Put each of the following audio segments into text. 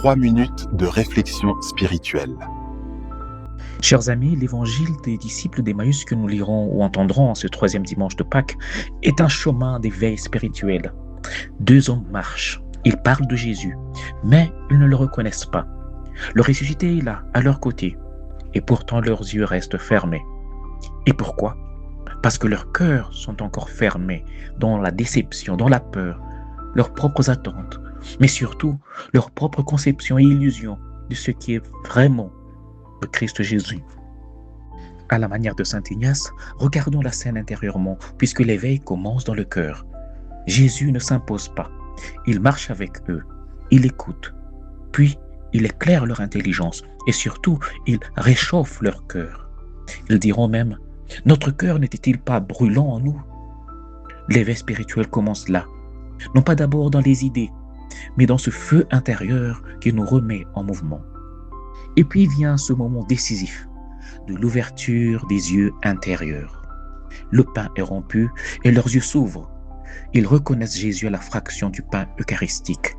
3 minutes de réflexion spirituelle. Chers amis, l'évangile des disciples d'Emmaüs que nous lirons ou entendrons en ce 3e dimanche de Pâques est un chemin d'éveil spirituel. 2 hommes marchent, ils parlent de Jésus, mais ils ne le reconnaissent pas. Le ressuscité est là, à leur côté, et pourtant leurs yeux restent fermés. Et pourquoi ? Parce que leurs cœurs sont encore fermés dans la déception, dans la peur, leurs propres attentes, mais surtout leur propre conception et illusion de ce qui est vraiment le Christ Jésus. À la manière de saint Ignace, regardons la scène intérieurement, puisque l'éveil commence dans le cœur. Jésus ne s'impose pas, il marche avec eux, il écoute, puis il éclaire leur intelligence et surtout il réchauffe leur cœur. Ils diront même, notre cœur n'était-il pas brûlant en nous ? L'éveil spirituel commence là, non pas d'abord dans les idées, mais dans ce feu intérieur qui nous remet en mouvement. Et puis vient ce moment décisif de l'ouverture des yeux intérieurs. Le pain est rompu et leurs yeux s'ouvrent. Ils reconnaissent Jésus à la fraction du pain eucharistique.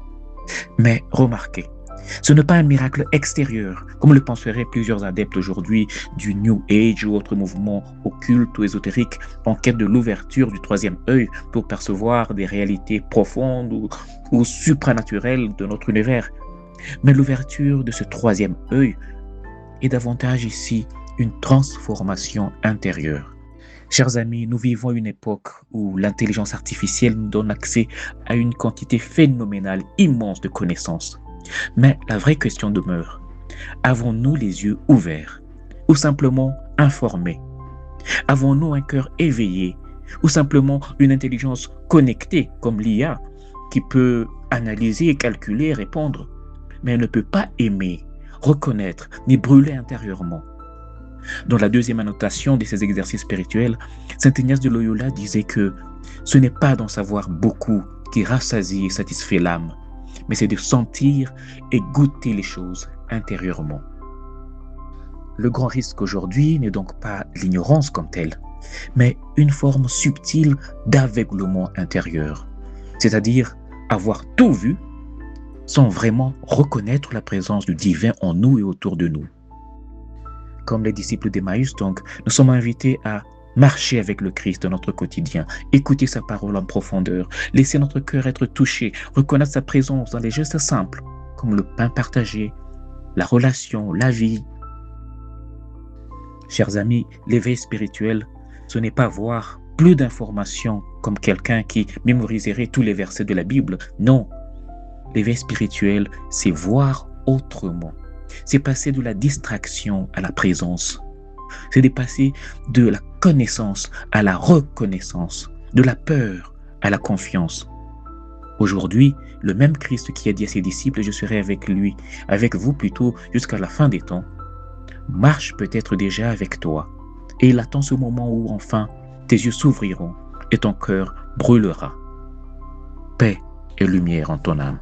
Mais remarquez, ce n'est pas un miracle extérieur, comme le penseraient plusieurs adeptes aujourd'hui du New Age ou autres mouvements occultes ou ésotériques en quête de l'ouverture du 3e œil pour percevoir des réalités profondes ou supranaturelles de notre univers. Mais l'ouverture de ce 3e œil est davantage ici une transformation intérieure. Chers amis, nous vivons une époque où l'intelligence artificielle nous donne accès à une quantité phénoménale, immense de connaissances. Mais la vraie question demeure, avons-nous les yeux ouverts ou simplement informés ? Avons-nous un cœur éveillé ou simplement une intelligence connectée comme l'IA qui peut analyser, calculer, répondre, mais elle ne peut pas aimer, reconnaître ni brûler intérieurement? Dans la 2e annotation de ces exercices spirituels, saint Ignace de Loyola disait que ce n'est pas d'en savoir beaucoup qui rassasie et satisfait l'âme, mais c'est de sentir et goûter les choses intérieurement. Le grand risque aujourd'hui n'est donc pas l'ignorance comme telle, mais une forme subtile d'aveuglement intérieur, c'est-à-dire avoir tout vu sans vraiment reconnaître la présence du divin en nous et autour de nous. Comme les disciples d'Emmaüs, donc, nous sommes invités à marcher avec le Christ dans notre quotidien, écouter sa parole en profondeur, laisser notre cœur être touché, reconnaître sa présence dans les gestes simples, comme le pain partagé, la relation, la vie. Chers amis, l'éveil spirituel, ce n'est pas voir plus d'informations comme quelqu'un qui mémoriserait tous les versets de la Bible. Non, l'éveil spirituel, c'est voir autrement. C'est passer de la distraction à la présence. C'est de passer de la connaissance à la reconnaissance, de la peur à la confiance. Aujourd'hui, le même Christ qui a dit à ses disciples « Je serai avec lui, avec vous plutôt jusqu'à la fin des temps », marche peut-être déjà avec toi. Et il attend ce moment où enfin tes yeux s'ouvriront et ton cœur brûlera. Paix et lumière en ton âme.